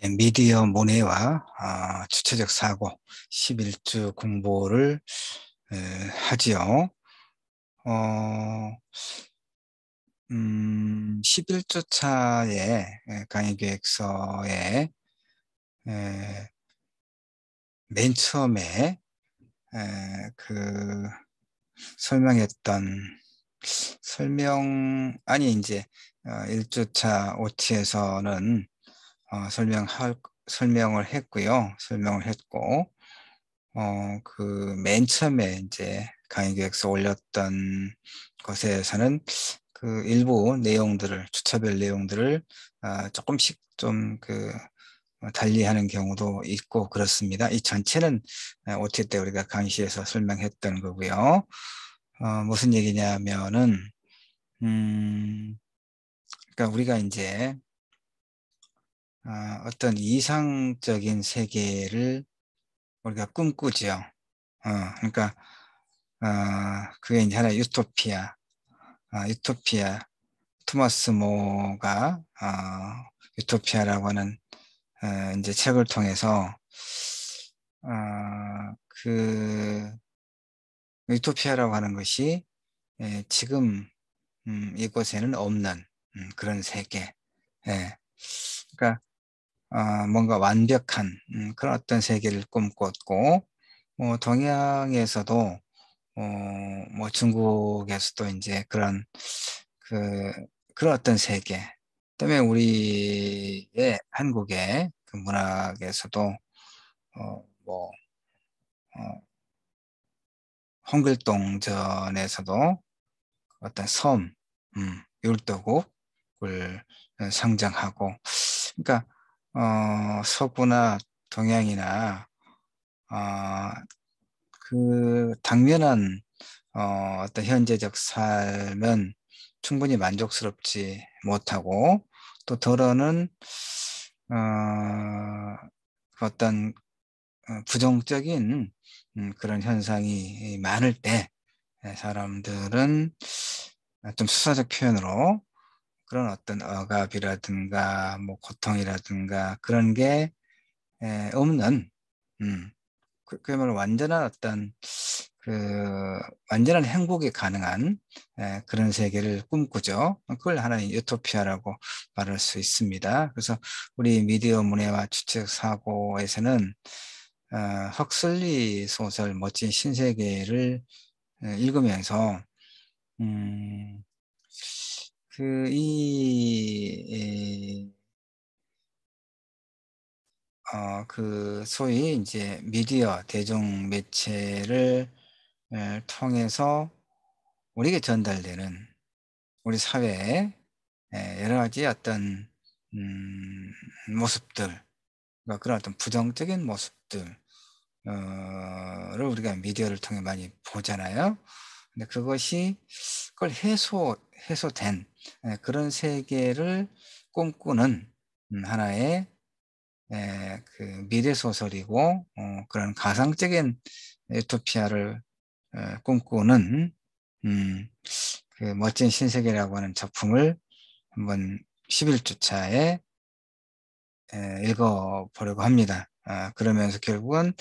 미디어 문해와 주체적 사고 11주 공부를 하지요. 어, 11주 차에 강의 계획서에 맨 처음에 그 설명했던 이제 1주차 OT에서는 설명을 했고요. 설명을 했고, 그 맨 처음에 이제 강의 계획서 올렸던 것에서는 그 일부 내용들을, 주차별 내용들을 조금씩 좀 달리하는 경우도 있고 그렇습니다. 이 전체는 OT 때 우리가 강의실에서 설명했던 거고요. 무슨 얘기냐면은, 그러니까 우리가 이제 어떤 이상적인 세계를 우리가 꿈꾸죠. 그러니까 그게 이제 하나의 유토피아. 토마스 모가 유토피아라고 하는 이제 책을 통해서 그 유토피아라고 하는 것이 지금 이곳에는 없는 그런 세계. 예. 그러니까 뭔가 완벽한 그런 어떤 세계를 꿈꿨고, 동양에서도 뭐 중국에서도 이제 그 그런 어떤 세계, 그다음에 우리의 한국의 그 문학에서도 뭐 홍길동전에서도 어떤 섬, 율도국을 상징하고, 그러니까 서구나 동양이나 어, 그 당면한 어떤 현재적 삶은 충분히 만족스럽지 못하고, 또 더러는 어떤 부정적인 그런 현상이 많을 때 사람들은 좀 수사적 표현으로 그런 어떤 억압이라든가 뭐 고통이라든가 그런 게 없는, 음, 그야말로 완전한 그 완전한 행복이 가능한 그런 세계를 꿈꾸죠. 그걸 하나의 유토피아라고 말할 수 있습니다. 그래서 우리 미디어 문해와 주책 사고에서는 헉슬리 소설 멋진 신세계를 읽으면서 음, 그 소위 이제 미디어 대중 매체를 통해서 우리에게 전달되는 우리 사회의 여러 가지 어떤 음, 모습들, 그러니까 그런 어떤 부정적인 모습들 를 우리가 미디어를 통해 많이 보잖아요. 근데 그걸 해소된 그런 세계를 꿈꾸는 하나의 그 미래 소설이고, 그런 가상적인 유토피아를 꿈꾸는 음, 그 멋진 신세계라고 하는 작품을 한번 11주 차에 읽어보려고 합니다. 그러면서 결국은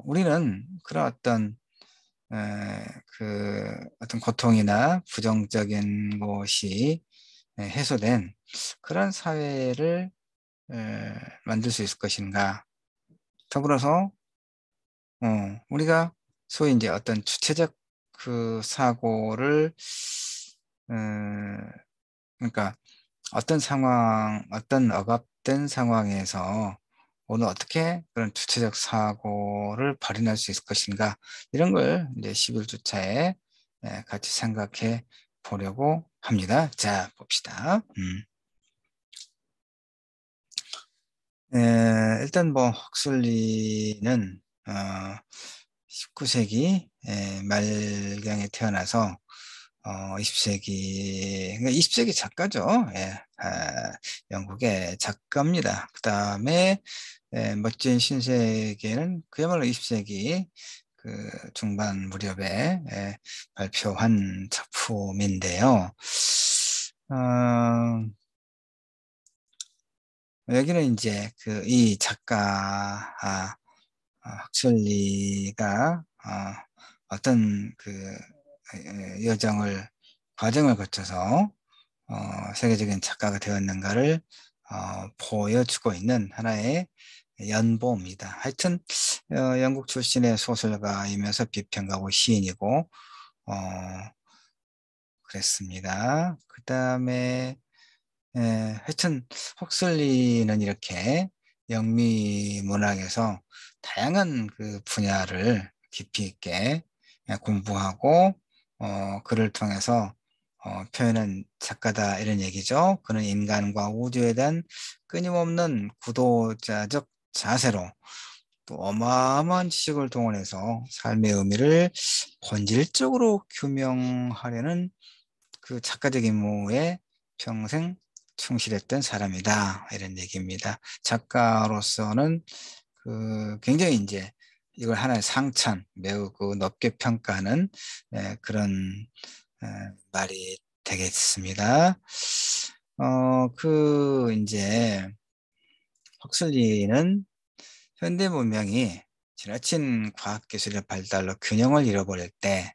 우리는 그런 어떤 고통이나 부정적인 것이 해소된 그런 사회를 만들 수 있을 것인가. 더불어서 우리가 소위 이제 어떤 주체적 그 사고를 어, 그러니까 어떤 억압된 상황에서 오늘 어떻게 그런 주체적 사고를 발현할 수 있을 것인가, 이런 걸 이제 11주차에 같이 생각해 보려고 합니다. 자, 봅시다. 일단 뭐 헉슬리는 19세기 말경에 태어나서 20세기, 그러니까 20세기 작가죠. 예, 영국의 작가입니다. 그 다음에 멋진 신세계는 그야말로 20세기 그 중반 무렵에 발표한 작품인데요. 어, 여기는 이제 이 작가 헉슬리가 어떤 여정을 과정을 거쳐서 세계적인 작가가 되었는가를 보여주고 있는 하나의 연보입니다. 하여튼 영국 출신의 소설가이면서 비평가고 시인이고 어, 그랬습니다. 그 다음에 하여튼 헉슬리는 이렇게 영미 문학에서 다양한 그 분야를 깊이 있게 공부하고 글을 통해서 표현한 작가다 이런 얘기죠. 그는 인간과 우주에 대한 끊임없는 구도자적 자세로 또 어마어마한 지식을 동원해서 삶의 의미를 본질적으로 규명하려는 그 작가적 임무에 평생 충실했던 사람이다 이런 얘기입니다. 작가로서는 굉장히 이제 이걸 하나의 상찬 매우 높게 평가하는 그런 말이 되겠습니다. 이제 헉슬리는 현대 문명이 지나친 과학기술의 발달로 균형을 잃어버릴 때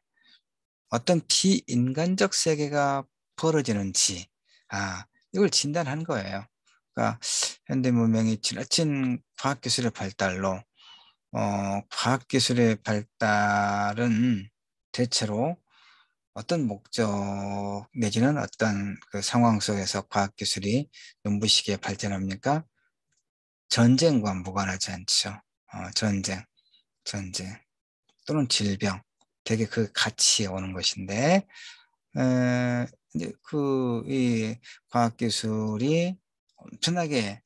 어떤 비인간적 세계가 벌어지는지, 이걸 진단한 거예요. 그러니까 현대 문명이 지나친 과학기술의 발달로, 과학기술의 발달은 대체로 어떤 목적 내지는 어떤 그 상황 속에서 과학기술이 눈부시게 발전합니까? 전쟁과 무관하지 않죠. 전쟁 또는 질병, 되게 그 같이 오는 것인데, 이제 이 과학기술이 엄청나게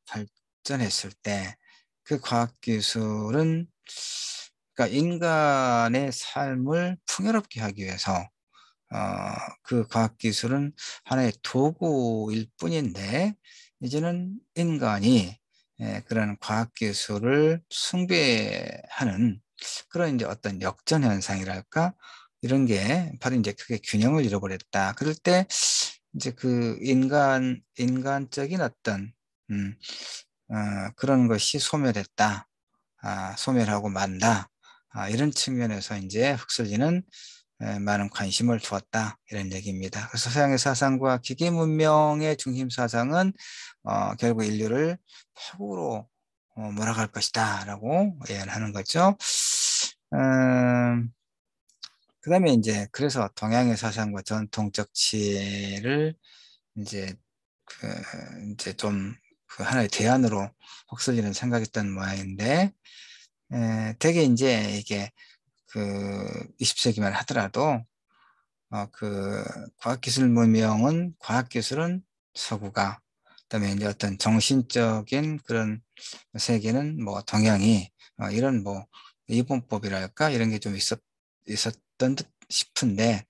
발전했을 때, 그 과학기술은, 그러니까 인간의 삶을 풍요롭게 하기 위해서, 그 과학기술은 하나의 도구일 뿐인데, 이제는 인간이 그런 과학기술을 숭배하는 그런 이제 어떤 역전 현상이랄까 이런 게 바로 이제 크게 균형을 잃어버렸다. 그럴 때 이제 그 인간적인 어떤 음, 그런 것이 소멸했다. 소멸하고 만다. 이런 측면에서 이제 흑설지는 많은 관심을 두었다. 이런 얘기입니다. 그래서 서양의 사상과 기계 문명의 중심 사상은 결국 인류를 파국으로 몰아갈 것이다. 라고 예언하는 거죠. 그 다음에 이제 그래서 동양의 사상과 전통적 지혜를 이제 이제 좀 하나의 대안으로 헉슬리는 생각했던 모양인데, 되게 이제 이게 20세기만 하더라도 과학기술 문명은 과학기술은 서구가, 그다음에 이제 어떤 정신적인 그런 세계는 뭐 동양이 이런 뭐 이분법이랄까 이런 게 좀 있었던 듯 싶은데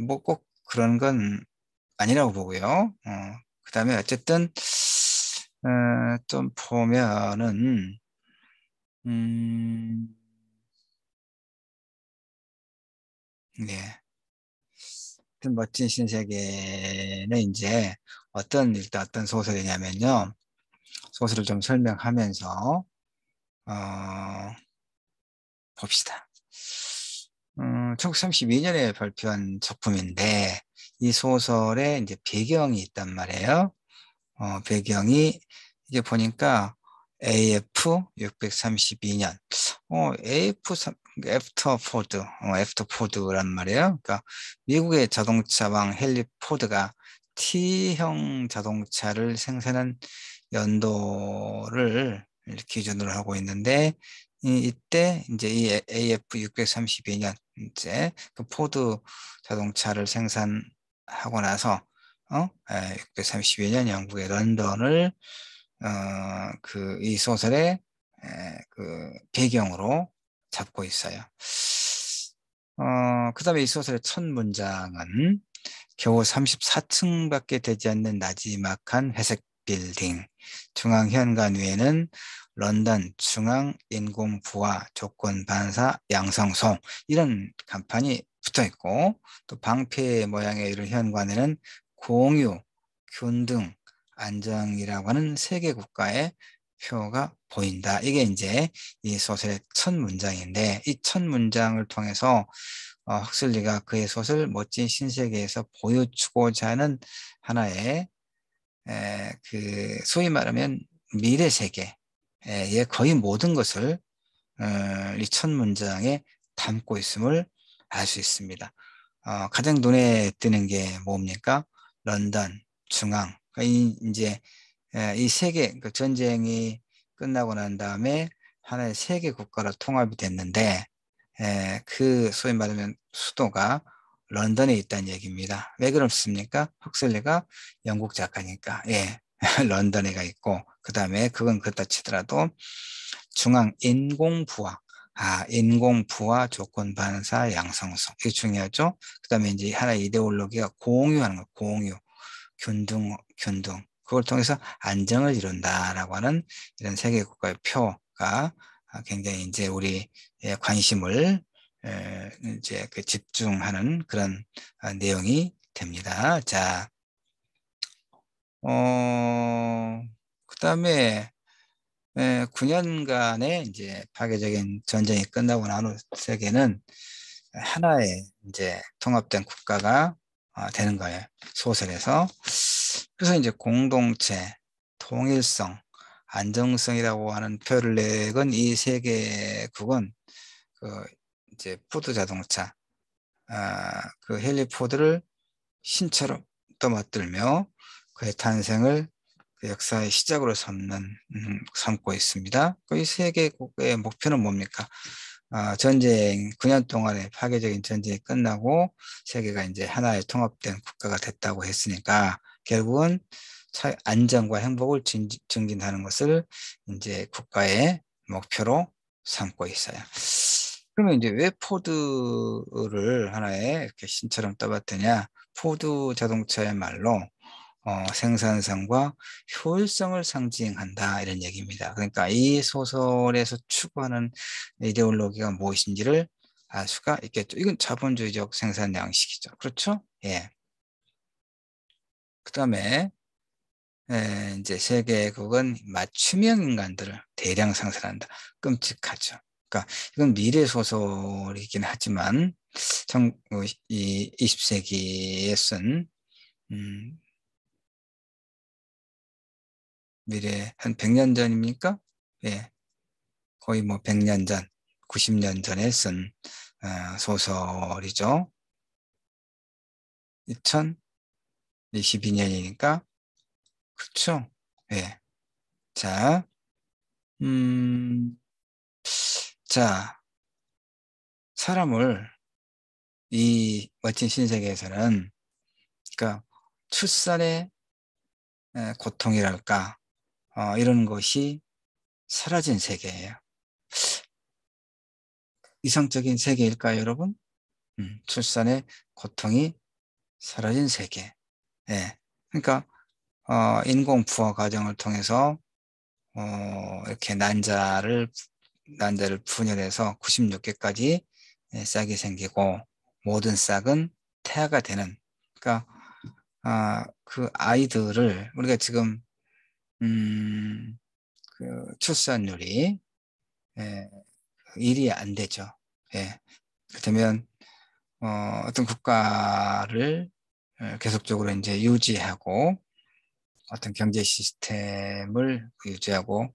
뭐 꼭 그런 건 아니라고 보고요. 그다음에 어쨌든 좀 보면은 음, 네. 그 멋진 신세계는 이제 일단 어떤 소설이냐면요. 소설을 좀 설명하면서, 어, 봅시다. 1932년에 발표한 작품인데, 이 소설에 이제 배경이 있단 말이에요. 배경이, 이게 보니까 AF 632년, 애프터 포드란 말이에요. 그러니까 미국의 자동차왕 헨리 포드가 T형 자동차를 생산한 연도를 기준으로 하고 있는데, 이때 이제 이 AF 632년 이제 그 포드 자동차를 생산하고 나서 632년 영국의 런던을 이 소설의 배경으로 잡고 있어요. 그 다음에 이 소설의 첫 문장은 겨우 34층밖에 되지 않는 나지막한 회색 빌딩, 중앙 현관 위에는 런던 중앙인공부화 조건반사 양성소 이런 간판이 붙어 있고, 또 방패 모양의 이런 현관에는 공유, 균등, 안정이라고 하는 세계 국가의 표가 보인다. 이게 이제 이 소설의 첫 문장인데, 이 첫 문장을 통해서 헉슬리가 그의 소설 멋진 신세계에서 보여주고자 하는 하나의 그 소위 말하면 미래 세계의 거의 모든 것을 이 첫 문장에 담고 있음을 알 수 있습니다. 가장 눈에 띄는 게 뭡니까? 런던, 중앙. 그러니까 이제 이 세계, 그 전쟁이 끝나고 난 다음에 하나의 세계 국가로 통합이 됐는데, 그 소위 말하면 수도가 런던에 있다는 얘기입니다. 왜 그렇습니까? 헉슬리가 영국 작가니까, 예, 런던에가 있고, 그 다음에 그건 그렇다 치더라도 중앙 인공부화, 인공부화 조건 반사 양성성. 이게 중요하죠. 그 다음에 이제 하나의 이데올로기가 공유하는 거, 공유, 균등. 그걸 통해서 안정을 이룬다라고 하는 이런 세계 국가의 표가 굉장히 이제 우리 관심을 이제 그 집중하는 그런 내용이 됩니다. 자, 그 다음에 9년간의 이제 파괴적인 전쟁이 끝나고 난 후 세계는 하나의 이제 통합된 국가가 되는 거예요. 소설에서. 그래서 이제 공동체, 통일성, 안정성이라고 하는 표를 내건 이 세계국은 그 이제 포드 자동차, 그 헨리 포드를 신처럼 떠받들며 그의 탄생을 그 역사의 시작으로 삼고 있습니다. 이 세계국의 목표는 뭡니까? 전쟁, 9년 동안의 파괴적인 전쟁이 끝나고 세계가 이제 하나의 통합된 국가가 됐다고 했으니까 결국은 안정과 행복을 증진하는 것을 이제 국가의 목표로 삼고 있어요. 그러면 이제 왜 포드를 하나의 이렇게 신처럼 떠받드냐? 포드 자동차의 말로 생산성과 효율성을 상징한다 이런 얘기입니다. 그러니까 이 소설에서 추구하는 이데올로기가 무엇인지를 알 수가 있겠죠. 이건 자본주의적 생산 양식이죠. 그렇죠? 예. 그 다음에 이제 세계국은 맞춤형 인간들을 대량 생산한다. 끔찍하죠. 그러니까 이건 미래 소설이긴 하지만 이 20세기에 쓴 미래 한 100년 전입니까? 예, 거의 뭐 100년 전, 90년 전에 쓴 소설이죠. 2022년이니까 그렇죠? 예. 자, 음, 자, 사람을 이 멋진 신세계에서는 그러니까 출산의 고통이랄까 이런 것이 사라진 세계예요. 이상적인 세계일까요, 여러분? 출산의 고통이 사라진 세계. 예. 그러니까 인공 부화 과정을 통해서 이렇게 난자를 분열해서 96개까지 싹이 생기고 모든 싹은 태아가 되는. 그러니까 그 아이들을 우리가 지금 그 출산율이 예, 1이 안 되죠. 예. 그렇다면 어떤 국가를 계속적으로 이제 유지하고 어떤 경제 시스템을 유지하고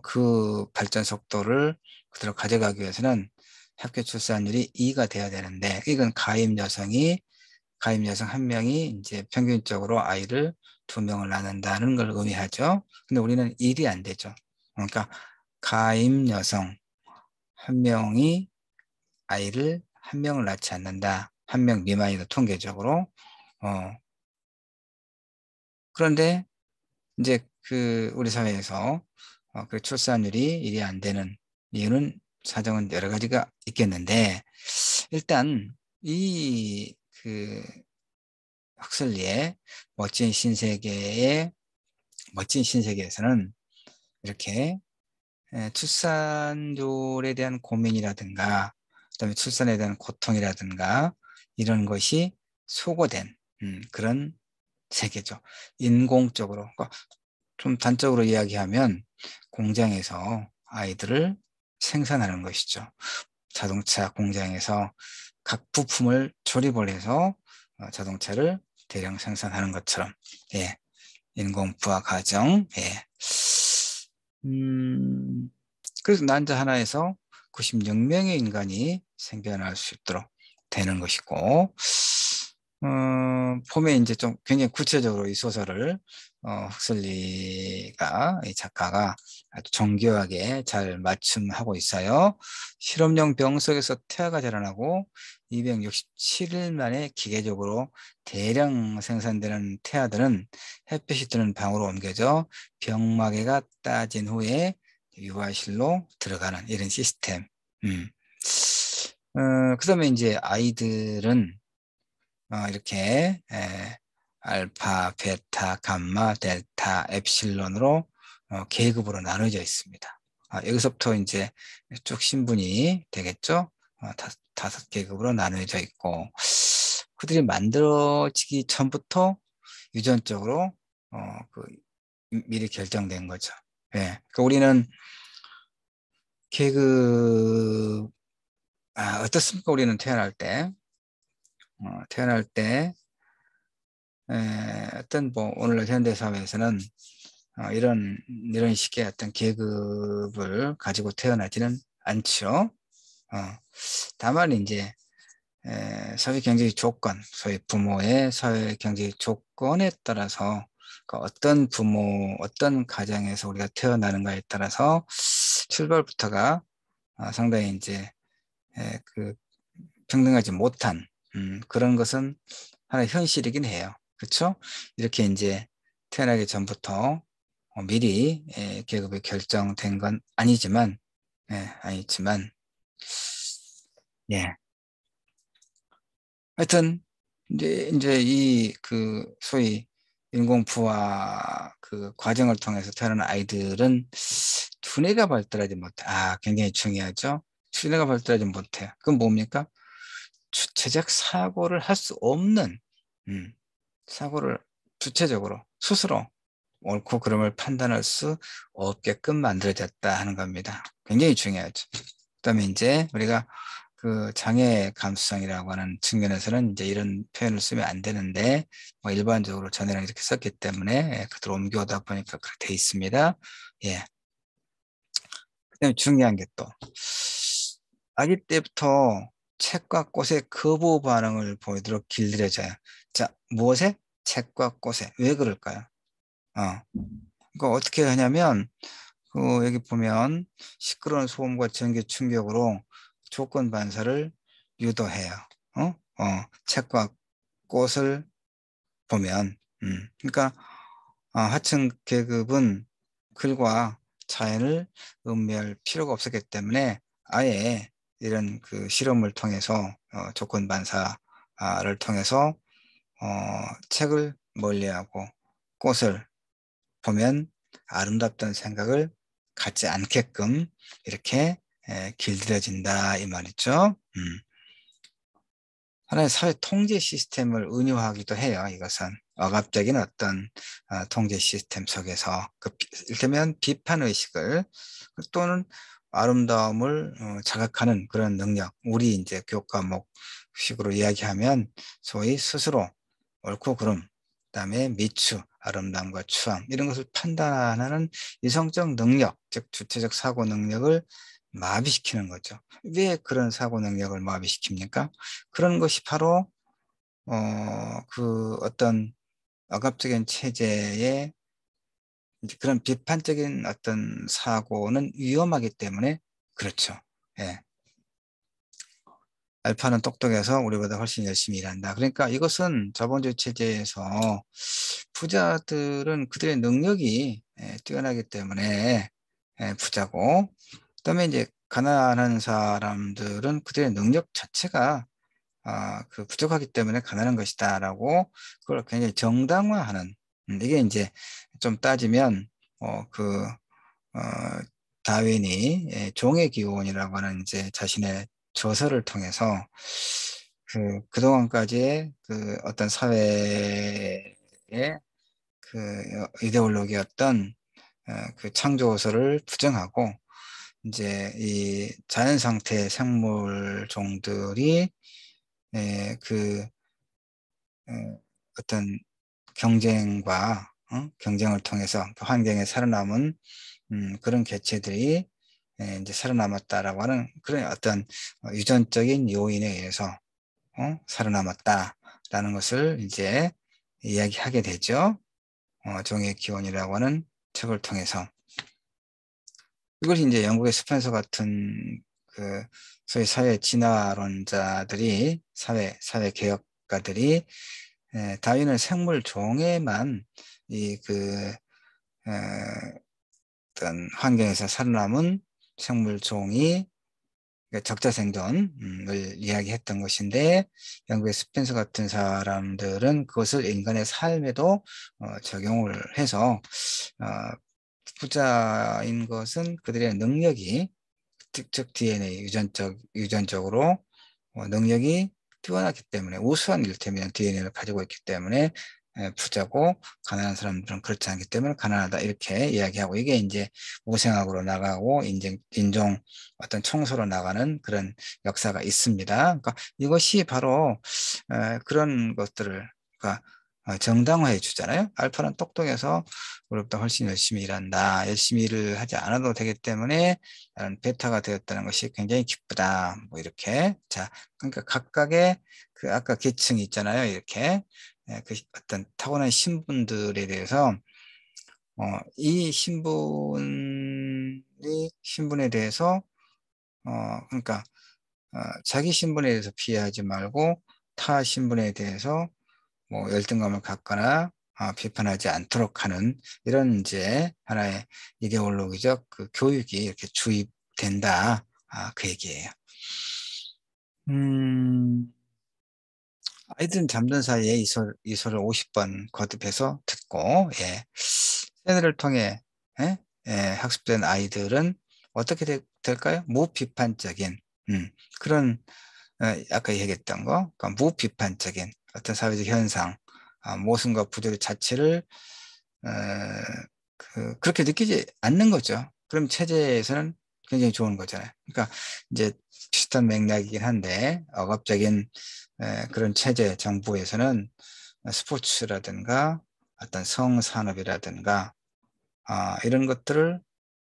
그 발전 속도를 그대로 가져가기 위해서는 학교 출산율이 2가 돼야 되는데 이건 가임 여성 한 명이 이제 평균적으로 아이를 2명을 낳는다는 걸 의미하죠. 근데 우리는 1이 안 되죠. 그러니까 가임 여성 한 명이 아이를 한 명을 낳지 않는다. 한 명 미만이다 통계적으로. 그런데 이제 그 우리 사회에서 그 출산율이 1이 안 되는 이유는 사정은 여러 가지가 있겠는데 일단 이 그 헉슬리의 멋진 신세계에서는 이렇게 출산율에 대한 고민이라든가 그다음에 출산에 대한 고통이라든가 이런 것이 소거된 그런 세계죠. 인공적으로. 그러니까 좀 단적으로 이야기하면 공장에서 아이들을 생산하는 것이죠. 자동차 공장에서 각 부품을 조립을 해서 자동차를 대량 생산하는 것처럼, 예, 인공부화 과정, 예. 그래서 난자 하나에서 96명의 인간이 생겨날 수 있도록 되는 것이고, 보면 이제 좀 굉장히 구체적으로 이 소설을 흑슬리가 이 작가가 아주 정교하게 잘 맞춤하고 있어요. 실험용 병 속에서 태아가 자라나고 267일 만에 기계적으로 대량 생산되는 태아들은 햇빛이 드는 방으로 옮겨져 병마개가 따진 후에 유아실로 들어가는 이런 시스템. 음. 그다음에 이제 아이들은 이렇게 알파, 베타, 감마, 델타, 엡실론으로 계급으로 나눠져 있습니다. 여기서부터 이제 쭉 신분이 되겠죠. 다섯 계급으로 나눠져 있고 그들이 만들어지기 전부터 유전적으로 그 미리 결정된 거죠. 예. 그러니까 우리는 계급 어떻습니까? 우리는 태어날 때 어떤 뭐 오늘날 현대 사회에서는 이런 식의 어떤 계급을 가지고 태어나지는 않죠. 어, 다만 이제 사회 경제적 조건, 소위 부모의 사회 경제적 조건에 따라서 그 어떤 부모, 어떤 가정에서 우리가 태어나는가에 따라서 출발부터가 상당히 이제 그 평등하지 못한 그런 것은 하나의 현실이긴 해요. 그렇죠? 이렇게 이제 태어나기 전부터 미리 계급이 결정된 건 아니지만, 아니지만, 예. 하여튼 이제 이 그 소위 인공부화 그 과정을 통해서 태어난 아이들은 두뇌가 발달하지 못해. 굉장히 중요하죠. 두뇌가 발달하지 못해요. 그건 뭡니까? 주체적 사고를 할 수 없는 음, 사고를 주체적으로 스스로 옳고 그름을 판단할 수 없게끔 만들어졌다 하는 겁니다. 굉장히 중요하죠. 그다음에 이제 우리가 그 장애 감수성이라고 하는 측면에서는 이제 이런 표현을 쓰면 안 되는데 뭐 일반적으로 전에는 이렇게 썼기 때문에 그대로 옮겨오다 보니까 그렇게 돼 있습니다. 예. 그다음에 중요한 게 또 아기 때부터 책과 꽃의 거부 반응을 보이도록 길들여져요. 자, 무엇에? 책과 꽃에. 왜 그럴까요? 어. 그러니까 어떻게 하냐면 여기 보면 시끄러운 소음과 전기 충격으로 조건 반사를 유도해요. 책과 꽃을 보면, 그러니까 하층 계급은 글과 자연을 음미할 필요가 없었기 때문에 아예 이런 그 실험을 통해서 조건 반사를 통해서 책을 멀리하고 꽃을 보면 아름답다는 생각을 갖지 않게끔 이렇게 길들여진다 이 말이죠. 하나의 사회 통제 시스템을 은유하기도 해요. 이것은 억압적인 어떤 통제 시스템 속에서 이를테면 비판 의식을 또는 아름다움을 자각하는 그런 능력, 우리 이제 교과목식으로 이야기하면 소위 스스로 옳고 그름, 그다음에 미추, 아름다움과 추함 이런 것을 판단하는 이성적 능력, 즉 주체적 사고 능력을 마비시키는 거죠. 왜 그런 사고 능력을 마비시킵니까? 그런 것이 바로 그 어떤 억압적인 체제의 이제 그런 비판적인 어떤 사고는 위험하기 때문에 그렇죠. 예. 알파는 똑똑해서 우리보다 훨씬 열심히 일한다. 그러니까 이것은 자본주의 체제에서 부자들은 그들의 능력이 뛰어나기 때문에 부자고, 그다음에 이제 가난한 사람들은 그들의 능력 자체가 그 부족하기 때문에 가난한 것이다라고 그걸 굉장히 정당화하는 이게 이제 좀 따지면 어, 다윈이 종의 기원이라고 하는 이제 자신의 저서를 통해서 그동안까지의 그 어떤 사회의 이데올로기였던 그 창조소를 부정하고 이제 이 자연 상태의 생물종들이 그 어떤 경쟁과 경쟁을 통해서 그 환경에 살아남은 그런 개체들이 이제 살아남았다라고 하는 그런 어떤 유전적인 요인에 의해서 살아남았다라는 것을 이제 이야기하게 되죠. 종의 기원이라고 하는 책을 통해서. 이것이 이제 영국의 스펜서 같은 그 소위 사회 진화론자들이 사회 개혁가들이 다윈은 생물 종에만 어떤 환경에서 살아남은 생물 종이 적자생존을 이야기했던 것인데 영국의 스펜서 같은 사람들은 그것을 인간의 삶에도 적용을 해서 부자인 것은 그들의 능력이 즉 DNA 유전적으로 능력이 뛰어나기 때문에 우수한 일테면 DNA를 가지고 있기 때문에 부자고 가난한 사람들은 그렇지 않기 때문에 가난하다 이렇게 이야기하고 이게 이제 우생학으로 나가고 인종 어떤 청소로 나가는 그런 역사가 있습니다. 그러니까 이것이 바로 그런 것들을 그러니까 정당화해 주잖아요. 알파는 똑똑해서 우리보다 훨씬 열심히 일한다. 열심히 일을 하지 않아도 되기 때문에 나는 베타가 되었다는 것이 굉장히 기쁘다. 뭐 이렇게. 자, 그러니까 각각의 그 아까 계층이 있잖아요. 이렇게. 그 어떤 타고난 신분들에 대해서 이 신분에 대해서 그러니까 자기 신분에 대해서 피해하지 말고 타 신분에 대해서 뭐 열등감을 갖거나 비판하지 않도록 하는 이런 이제 하나의 이데올로기적 그 교육이 이렇게 주입된다. 그 얘기예요. 음, 아이들은 잠든 사이에 이소를 50번 거듭해서 듣고, 예. 세뇌를 통해, 예? 예, 학습된 아이들은 어떻게 될까요? 무비판적인, 그런, 아까 얘기했던 거, 그러니까 무비판적인 어떤 사회적 현상, 모순과 부조리 자체를, 어, 그렇게 느끼지 않는 거죠. 그럼 체제에서는 굉장히 좋은 거잖아요. 그러니까 이제 비슷한 맥락이긴 한데, 억압적인 그런 체제 정부에서는 스포츠라든가 어떤 성산업이라든가 이런 것들을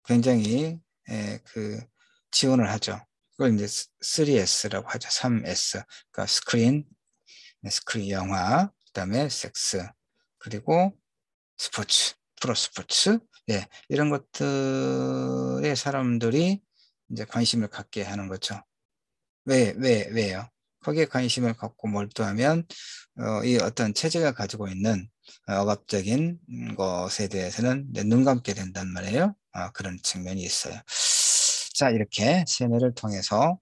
굉장히 지원을 하죠. 그걸 이제 3S라고 하죠. 3S. 그러니까 스크린 영화, 그다음에 섹스, 그리고 스포츠, 프로 스포츠, 예, 이런 것들에 사람들이 이제 관심을 갖게 하는 거죠. 왜요? 거기에 관심을 갖고 몰두하면, 이 어떤 체제가 가지고 있는 억압적인 것에 대해서는 눈 감게 된단 말이에요. 그런 측면이 있어요. 자, 이렇게 세뇌를 통해서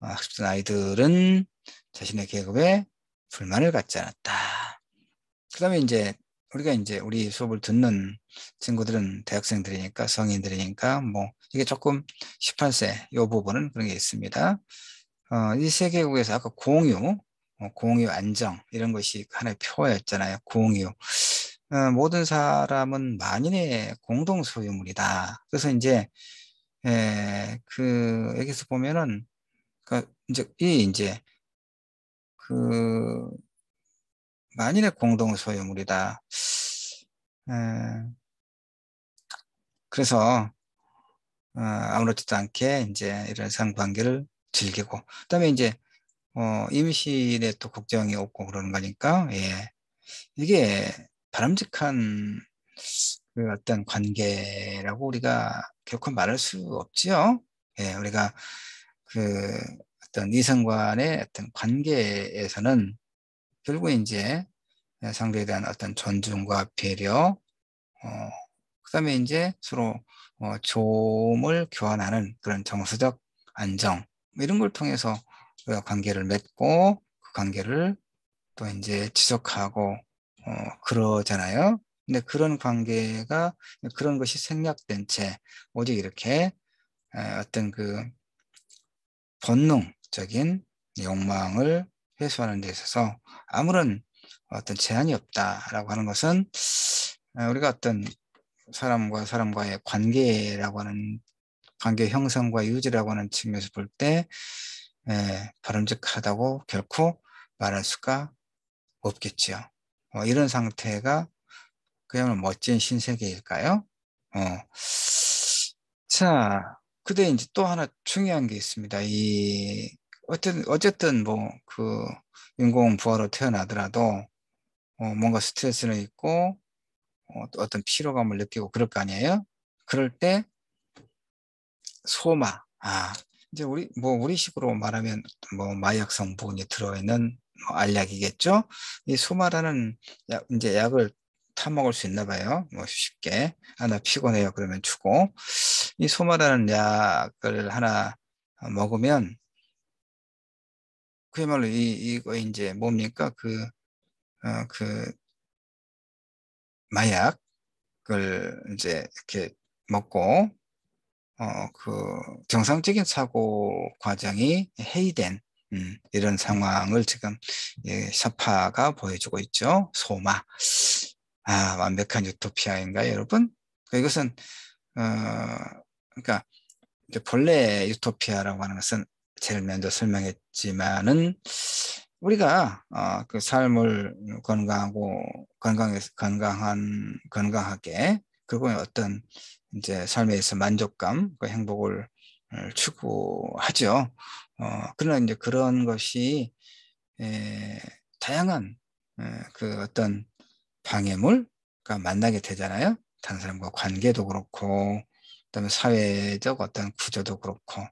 학습된 아이들은 자신의 계급에 불만을 갖지 않았다. 그 다음에 이제 우리가 이제 우리 수업을 듣는 친구들은 대학생들이니까 성인들이니까 뭐 이게 조금 18세 요 부분은 그런 게 있습니다. 이 세계국에서 아까 공유, 안정 이런 것이 하나의 표어였잖아요. 공유. 모든 사람은 만인의 공동 소유물이다. 그래서 이제 여기서 보면은 그 이제 그 만인의 공동 소유물이다. 에, 그래서 아무렇지도 않게 이제 이런 상관계를 즐기고 그다음에 이제 임신에 또 걱정이 없고 그러는 거니까 예. 이게 바람직한 그 어떤 관계라고 우리가 결코 말할 수 없지요. 예, 우리가 그 어떤 이성 간의 어떤 관계에서는 결국 이제 상대에 대한 어떤 존중과 배려, 그다음에 이제 서로 조음을 교환하는 그런 정서적 안정 뭐 이런 걸 통해서 우리가 관계를 맺고 그 관계를 또 이제 지속하고 그러잖아요. 근데 그런 관계가 그런 것이 생략된 채 오직 이렇게 어떤 그 본능적인 욕망을 해소하는 데 있어서 아무런 어떤 제한이 없다라고 하는 것은 우리가 어떤 사람과 사람과의 관계라고 하는 관계 형성과 유지라고 하는 측면에서 볼 때 바람직하다고 결코 말할 수가 없겠죠. 이런 상태가 그야말로 멋진 신세계일까요? 어. 자, 근데 이제 또 하나 중요한 게 있습니다. 어쨌든 뭐, 인공 부화로 태어나더라도, 뭔가 스트레스는 있고, 또 어떤 피로감을 느끼고 그럴 거 아니에요? 그럴 때, 소마. 이제 우리식으로 말하면, 뭐, 마약 성분이 들어있는 뭐 알약이겠죠? 이 소마라는 이제 약을 타먹을 수 있나 봐요. 뭐, 쉽게. 나 피곤해요. 그러면 주고. 이 소마라는 약을 하나 먹으면 그야말로 이거 이제 뭡니까? 그 마약을 이제 이렇게 먹고 그 정상적인 사고 과정이 해이된 이런 상황을 지금 샤파가 보여주고 있죠. 소마. 완벽한 유토피아인가요, 여러분? 이것은 어, 그러니까 이제 본래 유토피아라고 하는 것은 제일 먼저 설명했지만은 우리가 그 삶을 건강하게 그리고 어떤 이제 삶에 있어 만족감, 그 행복을 추구하죠. 그러나 이제 그런 것이 다양한 그 어떤 방해물과 만나게 되잖아요. 다른 사람과 관계도 그렇고, 그다음에 사회적 어떤 구조도 그렇고.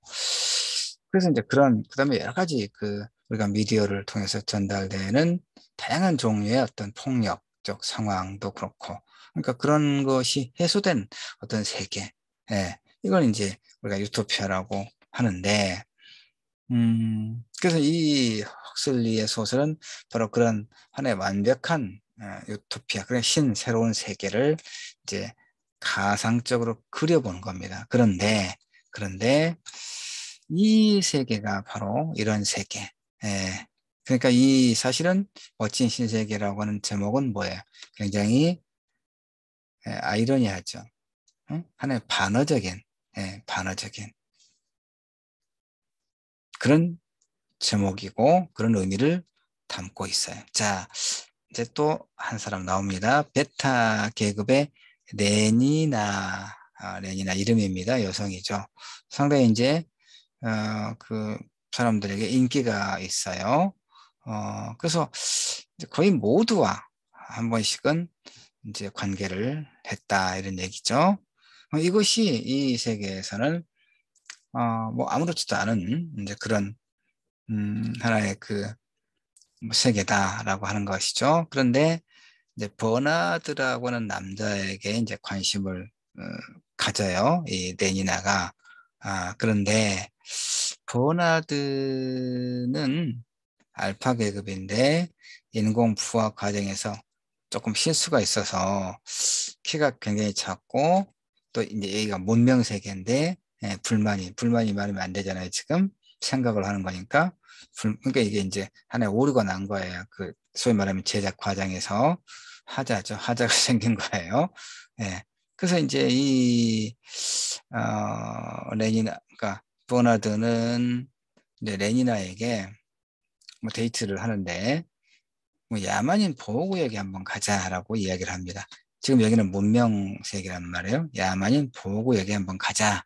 그래서 이제 그다음에 여러 가지 우리가 미디어를 통해서 전달되는 다양한 종류의 어떤 폭력적 상황도 그렇고. 그러니까 그런 것이 해소된 어떤 세계. 이걸 이제 우리가 유토피아라고 하는데, 그래서 이 헉슬리의 소설은 바로 그런 하나의 완벽한 유토피아, 그런 새로운 세계를 이제 가상적으로 그려보는 겁니다. 그런데 이 세계가 바로 이런 세계. 그러니까 사실은 멋진 신세계라고 하는 제목은 뭐예요? 굉장히 아이러니하죠. 하나의 반어적인 그런 제목이고 그런 의미를 담고 있어요. 자, 이제 또 한 사람 나옵니다. 베타 계급의 레니나 이름입니다. 여성이죠. 상당히 이제 그 사람들에게 인기가 있어요. 그래서 이제 거의 모두와 한 번씩은 이제 관계를 했다 이런 얘기죠. 이것이 이 세계에서는 뭐 아무렇지도 않은 이제 그런 하나의 뭐 세계다라고 하는 것이죠. 그런데 이제 버나드라고 하는 남자에게 이제 관심을 가져요. 이 레니나가. 그런데 버나드는 알파 계급인데 인공 부화 과정에서 조금 실수가 있어서 키가 굉장히 작고 또 이제 여기가 문명 세계인데 불만이 말하면 안 되잖아요. 지금 생각을 하는 거니까. 그러니까 이게 이제 하나의 오류가 난 거예요. 소위 말하면 제작 과정에서 하자가 생긴 거예요. 예. 그래서 이제 그러니까 버나드는 이제 레니나에게 뭐 데이트를 하는데 뭐 야만인 보호구역에 한번 가자라고 이야기를 합니다. 지금 여기는 문명세계란 말이에요. 야만인 보호구역에 한번 가자.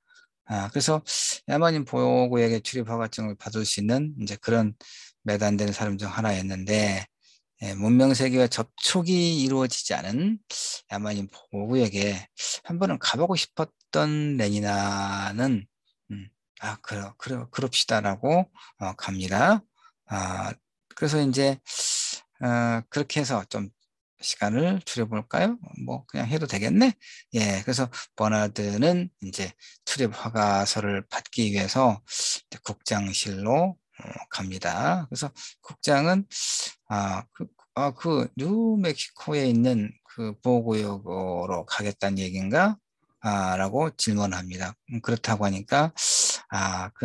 그래서 야만인 보호구역에 출입 허가증을 받을 수 있는 이제 그런 몇 안 되는 사람 중 하나였는데 문명세계와 접촉이 이루어지지 않은 야만인 보호구역에 한 번은 가보고 싶었던 레니나는 그럽시다라고 갑니다. 그래서 이제 그렇게 해서 좀 시간을 줄여볼까요? 뭐 그냥 해도 되겠네. 그래서 버나드는 이제 출입 허가서를 받기 위해서 이제 국장실로 갑니다. 그래서 국장은 뉴멕시코에 있는 그 보호구역으로 가겠다는 얘기인가? 라고 질문합니다. 그렇다고 하니까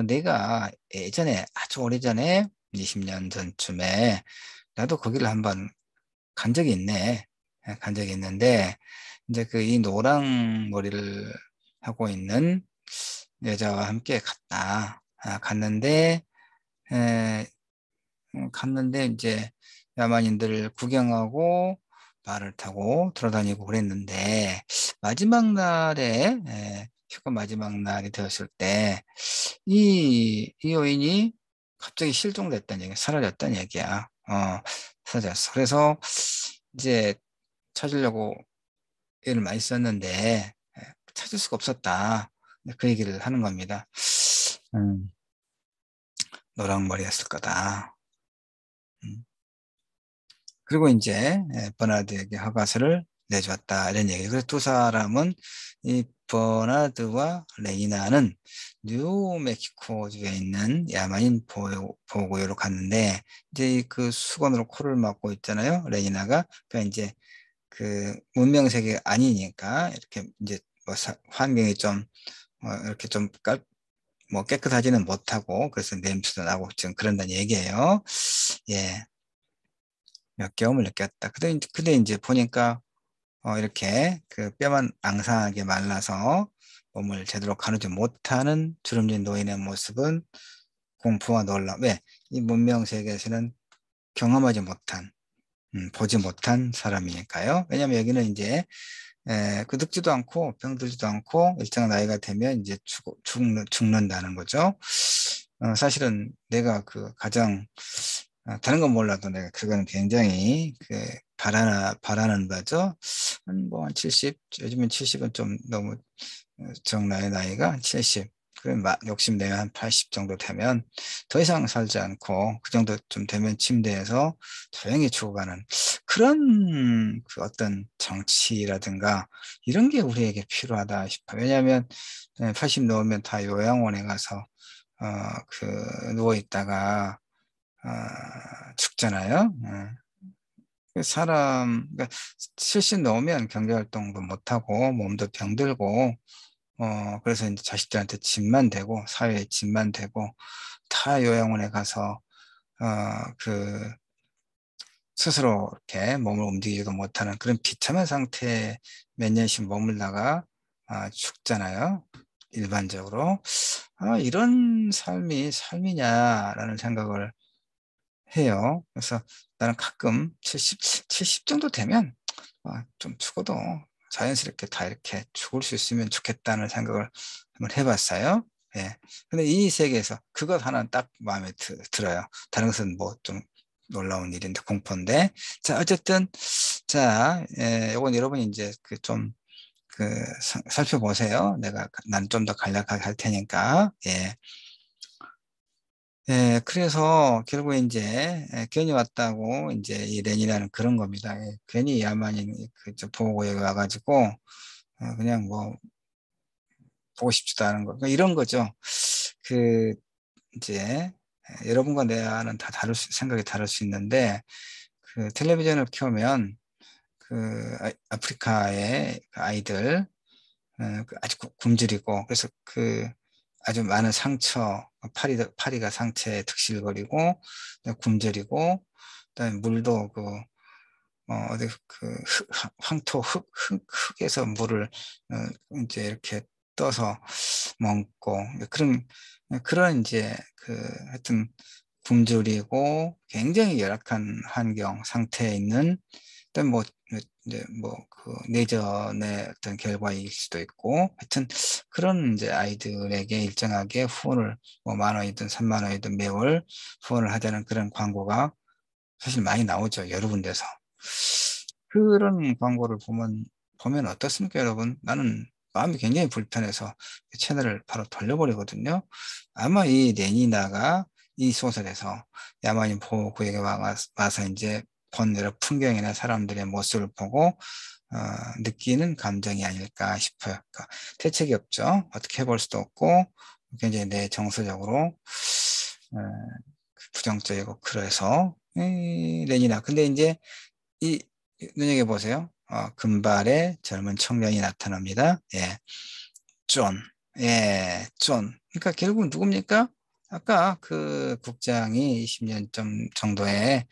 내가 예전에 아주 오래전에 20년 전쯤에 나도 거기를 한번 간 적이 있네. 간 적이 있는데, 이제 그 이 노랑 머리를 하고 있는 여자와 함께 갔다. 갔는데, 에, 갔는데 이제 야만인들 구경하고 말을 타고 돌아다니고 그랬는데, 마지막 날에, 휴가 마지막 날이 되었을 때, 이 여인이 갑자기 실종됐다는 얘기야. 사라졌다는 얘기야. 사라졌어. 그래서 이제 찾으려고 애를 많이 썼는데, 찾을 수가 없었다. 그 얘기를 하는 겁니다. 음, 노랑머리였을 거다. 음. 그리고 이제 버나드에게 허가서를 내주었다 이런 얘기예요. 그래서 두 사람은 이 버나드와 레이나는 뉴멕시코주에 있는 야만인 보호구역으로 갔는데, 이제 그 수건으로 코를 막고 있잖아요. 레이나가. 그러니까 이제 그 문명 세계가 아니니까 이렇게 이제 뭐 환경이 좀 이렇게 좀 뭐 깨끗하지는 못하고, 그래서 냄새도 나고 지금 그런다는 얘기예요. 예, 역겨움을 느꼈다. 근데 이제 보니까 이렇게 그 뼈만 앙상하게 말라서 몸을 제대로 가누지 못하는 주름진 노인의 모습은 공포와 놀람. 왜? 이 문명 세계에서는 경험하지 못한, 보지 못한 사람이니까요. 왜냐면 여기는 이제 그 늙지도 않고 병들지도 않고 일정한 나이가 되면 이제 죽는다는 거죠. 사실은 내가 그 가장 다른 건 몰라도 내가 그거는 굉장히 바라는 바죠. 한 70, 요즘은 70은 좀 너무 정나의 나이가 70. 그럼 욕심내면 한 80 정도 되면 더 이상 살지 않고, 그 정도 좀 되면 침대에서 조용히 죽어가는 그런 그 어떤 정치라든가 이런 게 우리에게 필요하다 싶어요. 왜냐하면 80 넘으면 다 요양원에 가서 그 누워 있다가 죽잖아요. 그 그러니까 70 넘으면 경제활동도 못하고 몸도 병들고, 그래서 이제 자식들한테 짐만 되고 사회에 짐만 되고, 다 요양원에 가서 그 스스로 이렇게 몸을 움직이지도 못하는 그런 비참한 상태에 몇 년씩 머물다가 죽잖아요. 일반적으로. 이런 삶이 삶이냐라는 생각을 해요. 그래서 나는 가끔 70 정도 되면 좀 죽어도 자연스럽게 다 이렇게 죽을 수 있으면 좋겠다는 생각을 한번 해봤어요. 예. 근데 이 세계에서 그것 하나는 딱 마음에 들어요. 다른 것은 뭐 좀 놀라운 일인데, 공포인데. 자, 어쨌든, 자, 요건 여러분이 이제 살펴보세요. 난 좀 더 간략하게 할 테니까. 예. 예, 그래서 결국에 이제 괜히 왔다고 이제 이 렌이라는 그런 겁니다. 괜히 야만인 그저 보호구역에 와가지고 그냥 뭐 보고 싶지도 않은 거, 그러니까 이런 거죠. 그 이제 여러분과 내와는 다 생각이 다를 수 있는데, 그 텔레비전을 켜면 그 아프리카의 그 아이들 아주 굶주리고, 그래서 그 아주 많은 상처, 파리가 상처에 득실거리고 굶주리고, 그다음에 물도 어디 황토 흙에서 물을 이제 이렇게 떠서 먹고, 그런 이제 하여튼 굶주리고 굉장히 열악한 환경 상태에 있는, 일단 뭐 이제 뭐 그 내전의 어떤 결과일 수도 있고, 하여튼 그런 이제 아이들에게 일정하게 후원을, 뭐 10,000원이든 30,000원이든 매월 후원을 하자는 그런 광고가 사실 많이 나오죠. 여러 군데서. 그런 광고를 보면 어떻습니까, 여러분? 나는 마음이 굉장히 불편해서 그 채널을 바로 돌려버리거든요. 아마 이 레니나가 이 소설에서 야만인 보호구역에 와서 이제 본 여러 풍경이나 사람들의 모습을 보고 느끼는 감정이 아닐까 싶어요. 그러니까 대책이 없죠. 어떻게 해볼 수도 없고, 굉장히 내 정서적으로 어, 부정적이고, 그래서 레니나. 근데 이제 이 눈여겨보세요. 금발의 젊은 청년이 나타납니다. 예, 존. 예, 존. 그러니까 결국은 누굽니까? 아까 그 국장이 20년 정도의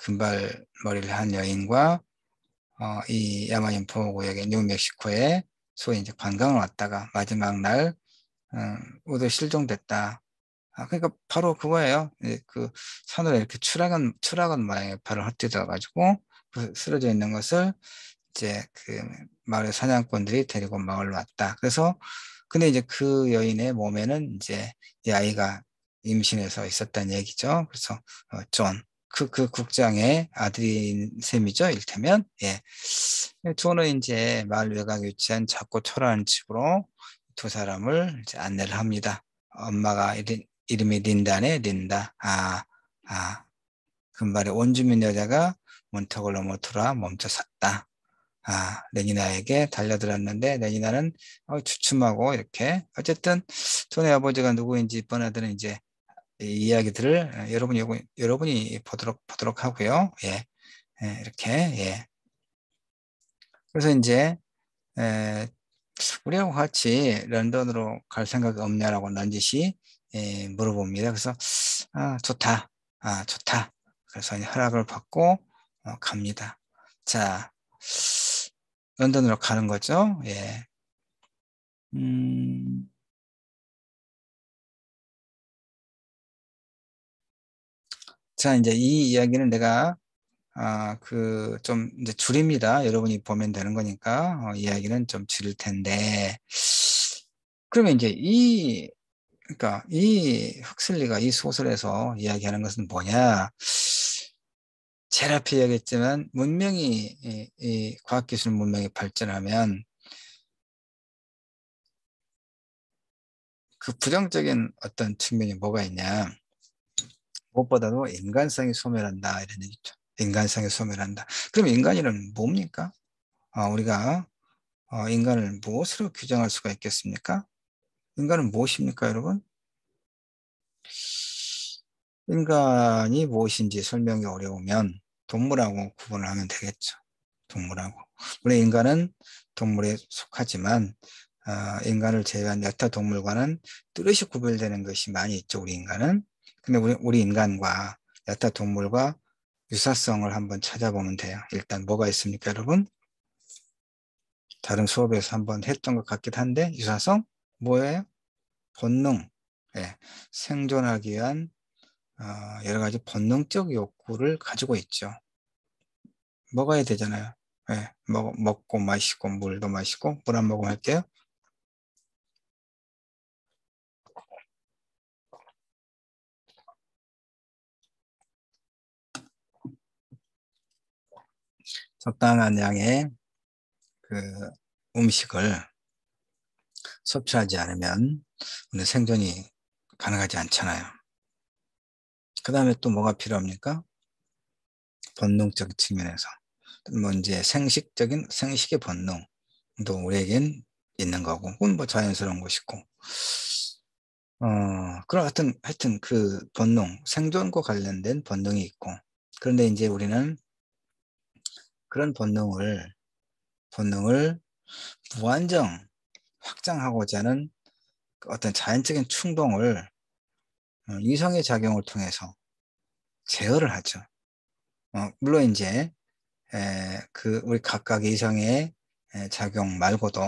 금발머리를 한 여인과 이 야마인 보호구역의 뉴멕시코에 소위 이제 관광을 왔다가 마지막 날 모두 실종됐다. 그러니까 바로 그거예요. 그 산으로 이렇게 추락한 모양의 발을 헛디뎌 가지고 쓰러져 있는 것을 이제 그 마을의 사냥꾼들이 데리고 마을로 왔다. 그래서 근데 이제 그 여인의 몸에는 이제 이 아이가 임신해서 있었다는 얘기죠. 그래서 존, 그 국장의 아들인 셈이죠. 일테면 예. 존은 이제 마을 외곽에 위치한 작고 초라한 집으로 두 사람을 이제 안내를 합니다. 엄마가 이름이 린다네, 린다. 금발의 원주민 여자가 문턱을 넘어 들어와 멈춰섰다. 레니나에게 달려들었는데 레니나는 주춤하고 이렇게 어쨌든 존의 아버지가 누구인지 뻔하들은 이제 이 이야기들을 여러분이 보도록 하고요. 예, 예, 이렇게 예. 그래서 이제 우리하고 같이 런던으로 갈 생각이 없냐라고 넌지시 물어봅니다. 그래서 좋다. 좋다. 그래서 허락을 받고 갑니다. 자, 런던으로 가는 거죠. 예. 자, 이제 이 이야기는 내가 좀 이제 줄입니다. 여러분이 보면 되는 거니까 이야기는 좀 줄일 텐데 그러면 이제 그러니까 이 흑슬리가 이 소설에서 이야기하는 것은 뭐냐? 제일 앞에 이야기했지만 문명이 이 과학기술 문명이 발전하면 그 부정적인 어떤 측면이 뭐가 있냐? 무엇보다도 인간성이 소멸한다 이런 얘기죠. 인간성이 소멸한다. 그럼 인간이란 뭡니까? 우리가 인간을 무엇으로 규정할 수가 있겠습니까? 인간은 무엇입니까, 여러분? 인간이 무엇인지 설명이 어려우면 동물하고 구분을 하면 되겠죠. 동물하고. 물론 인간은 동물에 속하지만 인간을 제외한 여타 동물과는 뚜렷이 구별되는 것이 많이 있죠, 우리 인간은. 근데 우리 인간과 여타 동물과 유사성을 한번 찾아보면 돼요. 일단 뭐가 있습니까, 여러분? 다른 수업에서 한번 했던 것 같기도 한데 유사성? 뭐예요? 본능. 예, 생존하기 위한 여러 가지 본능적 욕구를 가지고 있죠. 먹어야 되잖아요. 예, 먹고 마시고 물도 마시고 물 한 모금 할게요. 적당한 양의 그 음식을 섭취하지 않으면 우리 생존이 가능하지 않잖아요. 그 다음에 또 뭐가 필요합니까? 본능적 측면에서. 뭐 이제 생식의 본능도 우리에겐 있는 거고, 그건 뭐 자연스러운 것이고. 그런 하여튼 그 본능, 생존과 관련된 본능이 있고. 그런데 이제 우리는 그런 본능을 무한정 확장하고자 하는 그 어떤 자연적인 충동을 이성의 작용을 통해서 제어를 하죠. 물론 이제 우리 각각의 이성의 작용 말고도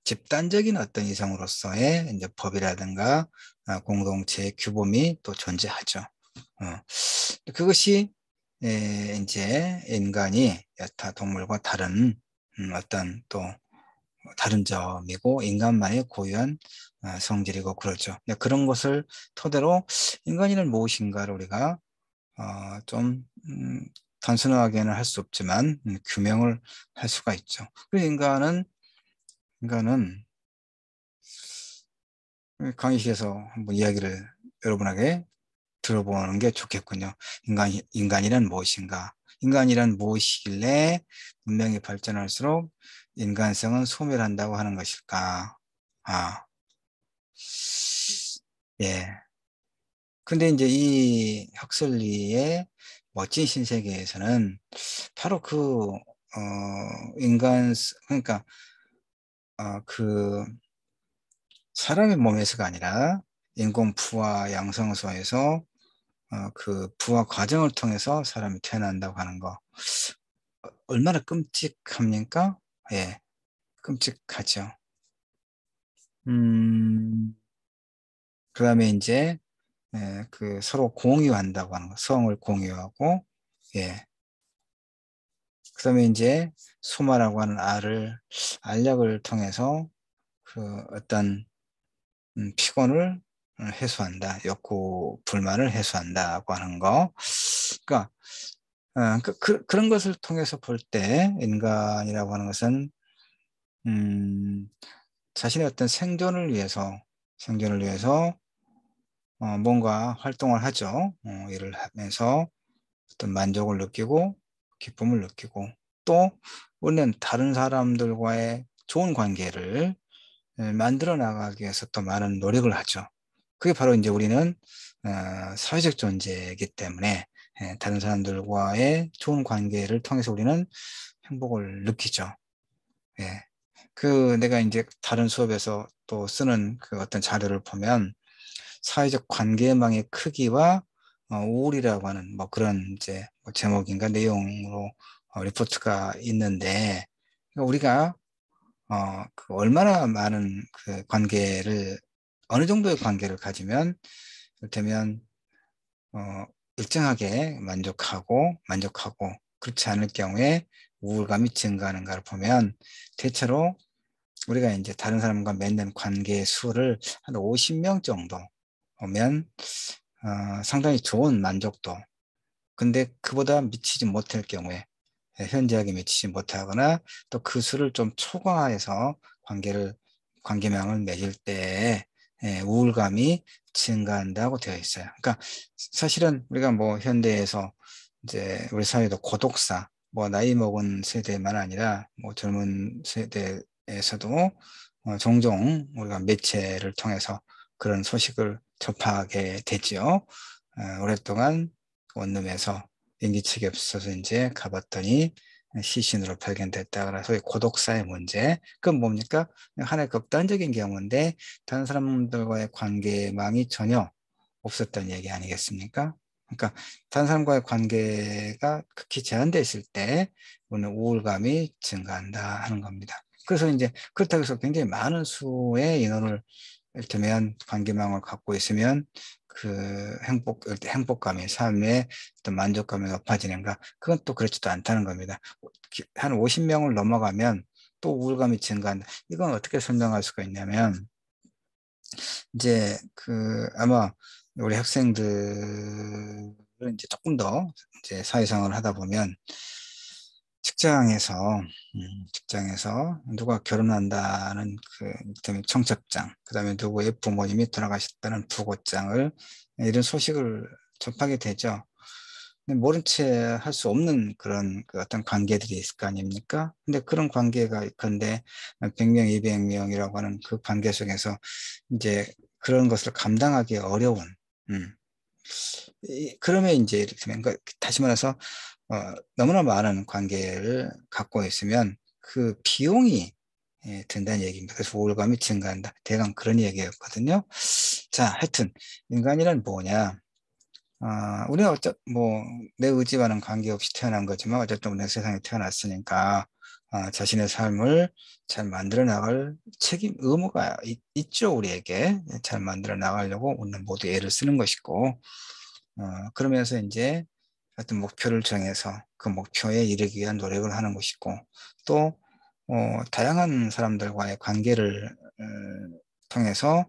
집단적인 어떤 이성으로서의 이제 법이라든가 공동체의 규범이 또 존재하죠. 그것이 이제 인간이 여타 동물과 다른 어떤 또 다른 점이고 인간만의 고유한 성질이고 그러죠. 그런 것을 토대로 인간이란 무엇인가를 우리가 좀 단순하게는 할 수 없지만 규명을 할 수가 있죠. 그래서 인간은 강의실에서 한번 이야기를 여러분에게 들어보는 게 좋겠군요. 인간이란 무엇인가? 인간이란 무엇이길래 문명이 발전할수록 인간성은 소멸한다고 하는 것일까? 예. 근데 이제 이 혁슬리의 멋진 신세계에서는 바로 그러니까, 그 사람의 몸에서가 아니라 인공 부화 양성소에서 그 부화 과정을 통해서 사람이 태어난다고 하는 거 얼마나 끔찍합니까? 예, 끔찍하죠. 그다음에 이제 그 서로 공유한다고 하는 거, 성을 공유하고 예, 그다음에 이제 소마라고 하는 알약을 통해서 그 어떤 피곤을 해소한다, 욕구 불만을 해소한다고 하는 거. 그러니까 그런 것을 통해서 볼 때 인간이라고 하는 것은 음, 자신의 어떤 생존을 위해서 뭔가 활동을 하죠. 일을 하면서 어떤 만족을 느끼고 기쁨을 느끼고 또 우리는 다른 사람들과의 좋은 관계를 만들어 나가기 위해서 또 많은 노력을 하죠. 그게 바로 이제 우리는 사회적 존재이기 때문에 다른 사람들과의 좋은 관계를 통해서 우리는 행복을 느끼죠. 예. 내가 이제 다른 수업에서 또 쓰는 그 어떤 자료를 보면 사회적 관계망의 크기와 우울이라고 하는 뭐 그런 이제 뭐 제목인가 내용으로 리포트가 있는데 그러니까 우리가 그 얼마나 많은 그 관계를 어느 정도의 관계를 가지면 이를테면 일정하게 만족하고 그렇지 않을 경우에 우울감이 증가하는가를 보면 대체로 우리가 이제 다른 사람과 맺는 관계의 수를 한 50명 정도 오면 상당히 좋은 만족도. 근데 그보다 미치지 못할 경우에 현저하게 미치지 못하거나 또 그 수를 좀 초과해서 관계망을 맺을 때 우울감이 증가한다고 되어 있어요. 그러니까 사실은 우리가 뭐 현대에서 이제 우리 사회도 고독사, 뭐 나이 먹은 세대만 아니라 뭐 젊은 세대에서도 종종 우리가 매체를 통해서 그런 소식을 접하게 되지요. 오랫동안 원룸에서 인기척이 없어서 이제 가봤더니 시신으로 발견됐다. 그래서 소위 고독사의 문제. 그건 뭡니까? 하나의 극단적인 경우인데 다른 사람들과의 관계망이 전혀 없었던 얘기 아니겠습니까? 그러니까 다른 사람과의 관계가 극히 제한되어 있을 때 우리는 우울감이 증가한다 하는 겁니다. 그래서 이제 그렇다고 해서 굉장히 많은 수의 인원을 이를테면 관계망을 갖고 있으면 그 행복감이 삶의 어떤 만족감이 높아지는가? 그건 또 그렇지도 않다는 겁니다. 한 50명을 넘어가면 또 우울감이 증가한다. 이건 어떻게 설명할 수가 있냐면 이제 아마 우리 학생들은 이제 조금 더 이제 사회생활을 하다 보면 직장에서 직장에서 누가 결혼한다는 때문에 청첩장, 그다음에 누구의 부모님이 돌아가셨다는 부고장을 이런 소식을 접하게 되죠. 근데 모른 채 할 수 없는 그런 그 어떤 관계들이 있을 거 아닙니까? 근데 그런 관계가 있건데 100명, 200명이라고 하는 그 관계 속에서 이제 그런 것을 감당하기 어려운 그러면 이제 이렇게 되면 그러니까 다시 말해서 너무나 많은 관계를 갖고 있으면 그 비용이 든다는 얘기입니다. 그래서 우울감이 증가한다. 대강 그런 얘기였거든요. 자, 하여튼 인간이란 뭐냐? 우리가 뭐, 내 의지와는 관계없이 태어난 거지만, 어쨌든 우리가 세상에 태어났으니까, 자신의 삶을 잘 만들어 나갈 의무가 있죠, 우리에게. 잘 만들어 나가려고 우리는 모두 애를 쓰는 것이고, 그러면서 이제 어떤 목표를 정해서 그 목표에 이르기 위한 노력을 하는 것이고, 또, 다양한 사람들과의 관계를 통해서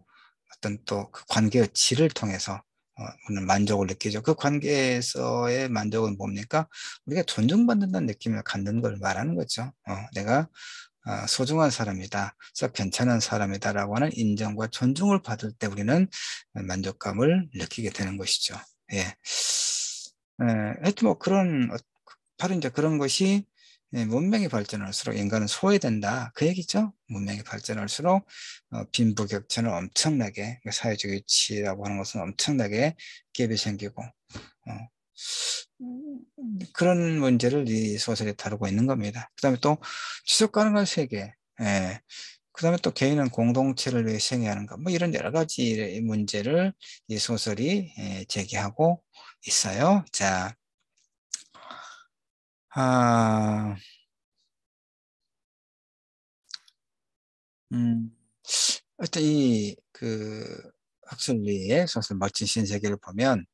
어떤 또 그 관계의 질을 통해서 우리는 만족을 느끼죠. 그 관계에서의 만족은 뭡니까? 우리가 존중받는다는 느낌을 갖는 걸 말하는 거죠. 내가 소중한 사람이다, 썩 괜찮은 사람이다라고 하는 인정과 존중을 받을 때 우리는 만족감을 느끼게 되는 것이죠. 예. 하여튼 뭐 바로 이제 그런 것이 문명이 발전할수록 인간은 소외된다. 그 얘기죠. 문명이 발전할수록 빈부격차는 엄청나게, 그러니까 사회적 위치라고 하는 것은 엄청나게 갭이 생기고, 어, 그런 문제를 이 소설에 다루고 있는 겁니다. 그 다음에 또 지속 가능한 세계, 예. 그 다음에 또 개인은 공동체를 위해 행해야 하는가, 뭐 이런 여러 가지 문제를 이 소설이 제기하고 있어요. 자, 아, 음, 하여튼 학슬리의 소설 멋진 신세계를 보면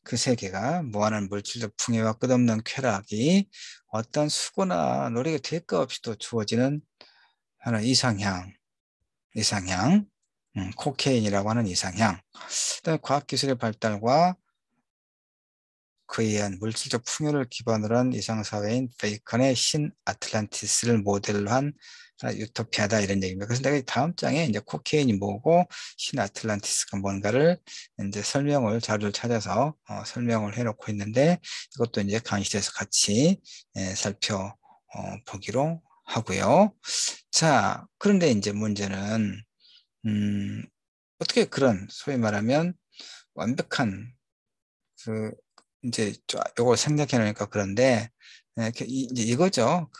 그 세계가 무한한 물질적 풍요와 끝없는 쾌락이 어떤 수고나 노력의 대가 없이도 주어지는 하나의 이상향, 코케인이라고 하는 이상향. 그다음에 과학기술의 발달과 그에 의한 물질적 풍요를 기반으로 한 이상사회인 베이컨의 신 아틀란티스를 모델로 한 유토피아다 이런 얘기입니다. 그래서 내가 다음 장에 이제 코케인이 뭐고 신 아틀란티스가 뭔가를 이제 자료를 찾아서 설명을 해놓고 있는데 이것도 이제 강의실에서 같이 살펴보기로 하고요. 자, 그런데 이제 문제는 음, 어떻게 그런 소위 말하면 완벽한 그 이제 요걸 생략해 놓으니까 그런데 이제 이거죠.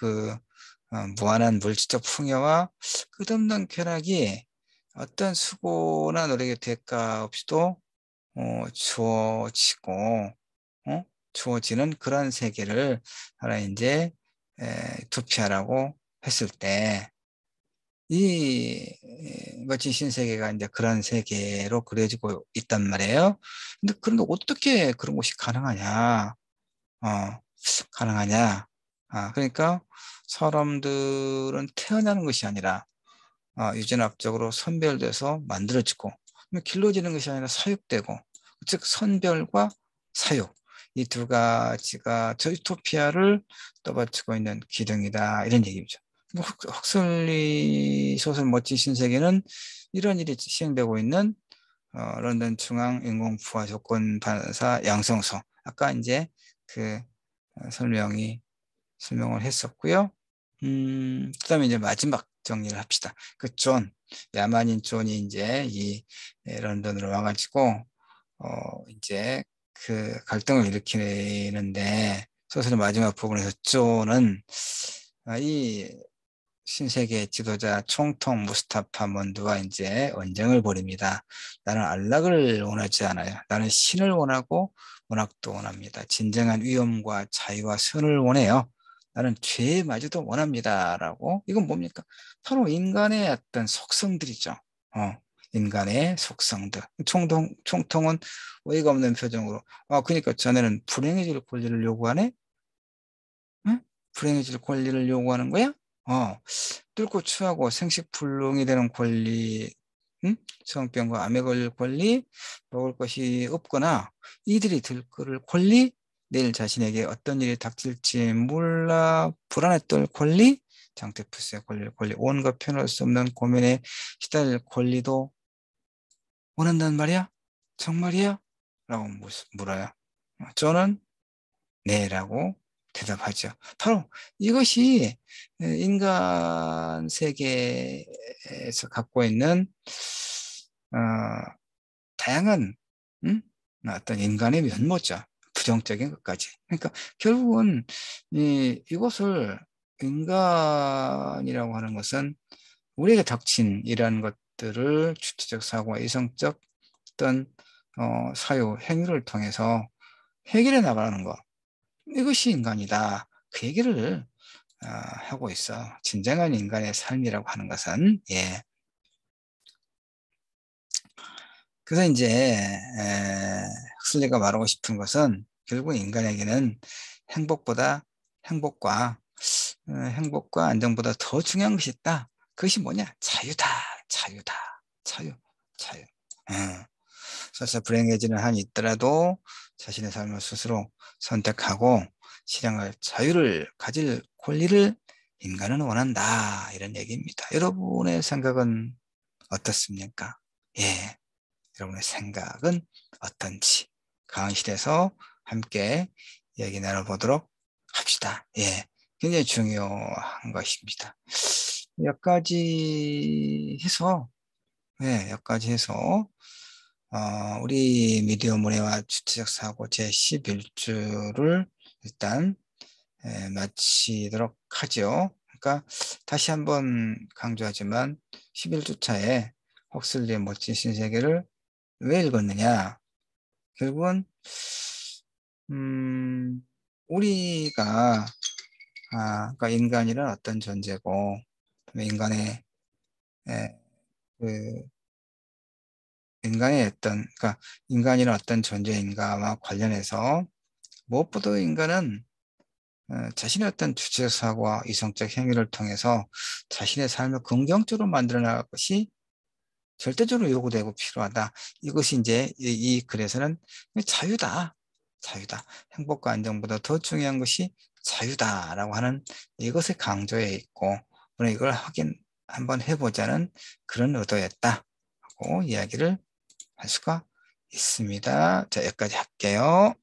무한한 물질적 풍요와 끝없는 쾌락이 어떤 수고나 노력의 대가 없이도 주어지고 주어지는 그런 세계를 하나 이제 투피아라고 했을 때 멋진 신세계가 이제 그런 세계로 그려지고 있단 말이에요. 근데 그런데 어떻게 그런 것이 가능하냐? 어, 가능하냐? 그러니까 사람들은 태어나는 것이 아니라 유전학적으로 선별돼서 만들어지고 길러지는 것이 아니라 사육되고 즉 선별과 사육 이 두 가지가 저 유토피아를 떠받치고 있는 기둥이다 이런 얘기죠. 헉슬리 소설 멋진 신세계는 이런 일이 시행되고 있는 런던 중앙 인공부하 조건 반사 양성소 아까 이제 그 설명을 했었고요. 그다음에 이제 마지막 정리를 합시다. 야만인 존이 이제 런던으로 와가지고 이제 그 갈등을 일으키는데 소설의 마지막 부분에서 존은 이 신세계 지도자 총통 무스타파 먼두와 이제 언쟁을 벌입니다. 나는 안락을 원하지 않아요. 나는 신을 원하고 문학도 원합니다. 진정한 위엄과 자유와 선을 원해요. 나는 죄마저도 원합니다. 라고. 이건 뭡니까? 바로 인간의 어떤 속성들이죠. 인간의 속성들. 총통은 어이가 없는 표정으로. 그러니까 자네는 불행해질 권리를 요구하네? 응? 불행해질 권리를 요구하는 거야? 뚫고 추하고 생식불능이 되는 권리, 성병과 암에 걸릴 권리, 먹을 것이 없거나 이들이 들끓을 권리, 내일 자신에게 어떤 일이 닥칠지 몰라 불안에 떨 권리, 장태푸스에 걸릴 권리, 온갖 표현할 수 없는 고민에 시달릴 권리도 원한단 말이야? 정말이야? 라고 물어요. 저는 네라고 대답하죠. 바로 이것이 인간 세계에서 갖고 있는 어, 다양한 어떤 인간의 면모죠. 부정적인 것까지. 그러니까 결국은 이것을 인간이라고 하는 것은 우리에게 닥친 이러한 것들을 주체적 사고와 이성적 어떤 사유, 행위를 통해서 해결해 나가는 것. 이것이 인간이다. 그 얘기를 하고 있어. 진정한 인간의 삶이라고 하는 것은 그래서 이제 흑슬리가 말하고 싶은 것은 결국 인간에게는 행복보다 행복과 행복과 안정보다 더 중요한 것이 있다. 그것이 뭐냐? 자유다. 자유다. 자유. 설사 불행해지는 한이 있더라도 자신의 삶을 스스로 선택하고 실행할 자유를 가질 권리를 인간은 원한다. 이런 얘기입니다. 여러분의 생각은 어떻습니까? 예, 여러분의 생각은 어떤지 강의실에서 함께 얘기 나눠보도록 합시다. 예, 굉장히 중요한 것입니다. 여기까지 해서 우리 미디어 문해와 주체적 사고 제11주를 일단 마치도록 하죠. 그러니까 다시 한번 강조하지만 11주 차에 헉슬리의 멋진 신세계를 왜 읽었느냐? 결국은 우리가 그러니까 인간이란 어떤 존재고, 그다음에 에, 그 인간의 어떤, 그러니까 인간이란 어떤 존재인가와 관련해서 무엇보다 인간은 자신의 어떤 주체적 사고와 이성적 행위를 통해서 자신의 삶을 긍정적으로 만들어 나갈 것이 절대적으로 요구되고 필요하다. 이것이 이제 이 글에서는 자유다. 자유다. 행복과 안정보다 더 중요한 것이 자유다라고 하는 이것을 강조해 있고, 오늘 이걸 확인 한번 해보자는 그런 의도였다고 이야기를 할 수가 있습니다. 자, 여기까지 할게요.